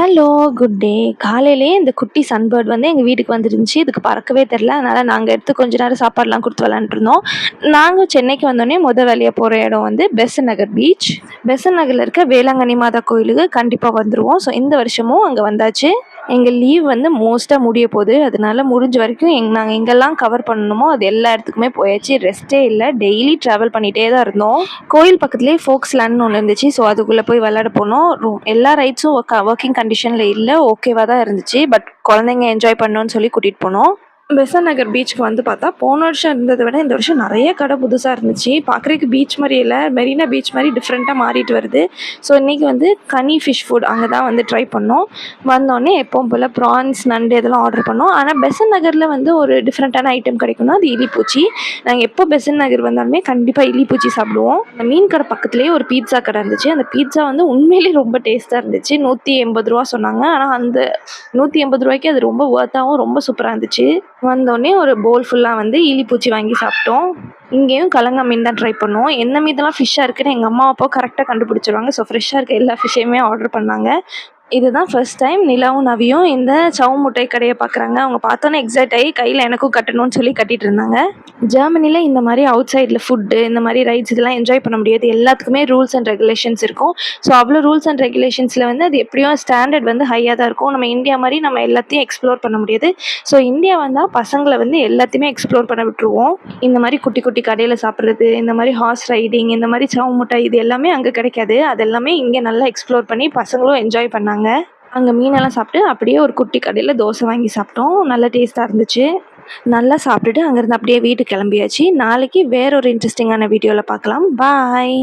Hello, good day. காலையிலேயே இந்த குட்டி சன்பேர்ட் வந்து எங்கள் வீட்டுக்கு வந்துருந்துச்சு. இதுக்கு பறக்கவே தெரில. அதனால் நாங்கள் எடுத்து கொஞ்ச நேரம் சாப்பாடுலாம் கொடுத்து விளாண்டுருந்தோம். நாங்கள் சென்னைக்கு வந்தோடனே வேலையாக போகிற இடம் வந்து பெசன்ட் நகர் பீச். பெசன்ட் நகரில் இருக்க வேளாங்கண்ணி மாதா கோயிலுக்கு கண்டிப்பாக வந்துடுவோம். ஸோ இந்த வருஷமும் அங்கே வந்தாச்சு. எங்கள் லீவ் வந்து மோஸ்ட்டாக முடிய போகுது. அதனால முடிஞ்ச வரைக்கும் நாங்கள் எங்கெல்லாம் கவர் பண்ணணுமோ அது எல்லா இடத்துக்குமே போயாச்சு. ரெஸ்ட்டே இல்லை, டெய்லி ட்ராவல் பண்ணிகிட்டே தான் இருந்தோம். கோயில் பக்கத்துலேயே ஃபோக்ஸ் லேண்ட்னு ஒன்று இருந்துச்சு. ஸோ அதுக்குள்ளே போய் விளையாட போனோம். எல்லா ரைட்ஸும் ஒர்க்கிங் கண்டிஷனில் இல்லை, ஓகேவாக தான் இருந்துச்சு. பட் குழந்தைங்க என்ஜாய் பண்ணணும்னு சொல்லி கூட்டிகிட்டு போனோம். பெசன்ட் நகர் பீச்சுக்கு வந்து பார்த்தா போன வருஷம் இருந்ததை விட இந்த வருஷம் நிறைய கடை புதுசாக இருந்துச்சு. பார்க்குறதுக்கு பீச் மாதிரி இல்லை, மெரினா பீச் மாதிரி டிஃப்ரெண்ட்டாக மாறிட்டு வருது. ஸோ இன்றைக்கி வந்து கனி ஃபிஷ் ஃபுட் அங்கே தான் வந்து ட்ரை பண்ணோம். வந்தோடனே எப்பவும் போல் ப்ரான்ஸ், நண்டு இதெல்லாம் ஆர்டர் பண்ணோம். ஆனால் பெசன்ட் நகரில் வந்து ஒரு டிஃப்ரெண்ட்டான ஐட்டம் கிடைக்கும்னா அது இலிப்பூச்சி. நாங்கள் எப்போ பெசன்ட் நகர் வந்தாலுமே கண்டிப்பாக இலிப்பூச்சி சாப்பிடுவோம். அந்த மீன் கடை பக்கத்துலேயே ஒரு பீட்சா கடை இருந்துச்சு. அந்த பீட்சா வந்து உண்மையிலேயே ரொம்ப டேஸ்ட்டாக இருந்துச்சு. 180 ரூபா சொன்னாங்க. ஆனால் அந்த 180 ரூபாய்க்கு அது ரொம்ப ஒர்த்தாகவும் ரொம்ப சூப்பராக இருந்துச்சு. வந்தோடனே ஒரு போல் ஃபுல்லாக வந்து இலிப்பூச்சி வாங்கி சாப்பிட்டோம். இங்கேயும் கலங்கா மீன் தான் ட்ரை பண்ணுவோம். எந்த மீதெல்லாம் ஃபிஷ்ஷாக இருக்குன்னு எங்கள் அம்மா அப்பா கரெக்டாக கண்டுபிடிச்சிருவாங்க. ஸோ ஃப்ரெஷ்ஷாக இருக்க எல்லா ஃபிஷ்ஷையுமே ஆர்டர் பண்ணாங்க. இதுதான் ஃபர்ஸ்ட் டைம் நிலாவும் நவியும் இந்த சவு முட்டை கடையை பார்க்குறாங்க. அவங்க பார்த்தோன்னே எக்ஸைட் ஆகி கையில் எனக்கும் கட்டணும்னு சொல்லி கட்டிகிட்டு இருந்தாங்க. ஜெர்மனியில் இந்த மாதிரி அவுட் சைடில் ஃபுட்டு, இந்த மாதிரி ரைட்ஸ் இதெல்லாம் என்ஜாய் பண்ண முடியாது. எல்லாத்துக்குமே ரூல்ஸ் அண்ட் ரெகுலேஷன்ஸ் இருக்கும். ஸோ அவ்வளோ ரூல்ஸ் அண்ட் ரெகுலேஷன்ஸில் வந்து அது எப்படியும் ஸ்டாண்டர்ட் வந்து ஹையாக தான் இருக்கும். நம்ம இந்தியா மாதிரி நம்ம எல்லாத்தையும் எக்ஸ்ப்ளோர் பண்ண முடியாது. ஸோ இந்தியா வந்தால் பசங்களை வந்து எல்லாத்தையுமே எக்ஸ்ப்ளோர் பண்ண விட்டுருவோம். இந்த மாதிரி குட்டி குட்டி கடையில் சாப்பிட்றது, இந்த மாதிரி ஹார்ஸ் ரைடிங், இந்த மாதிரி சவு முட்டை இது எல்லாமே அங்கே கிடைக்காது. அது எல்லாமே இங்கே நல்லா எக்ஸ்ப்ளோர் பண்ணி பசங்களும் என்ஜாய் பண்ணாங்க. அங்கே மீனெல்லாம் சாப்பிட்டு அப்படியே ஒரு குட்டி கடையில் தோசை வாங்கி சாப்பிட்டோம். நல்ல டேஸ்ட்டாக இருந்துச்சு. நல்லா சாப்பிட்டுட்டு அங்கேருந்து அப்படியே வீட்டுக்கு கிளம்பியாச்சு. நாளைக்கு வேற ஒரு இன்ட்ரெஸ்டிங்கான வீடியோவில் பார்க்கலாம். பாய்.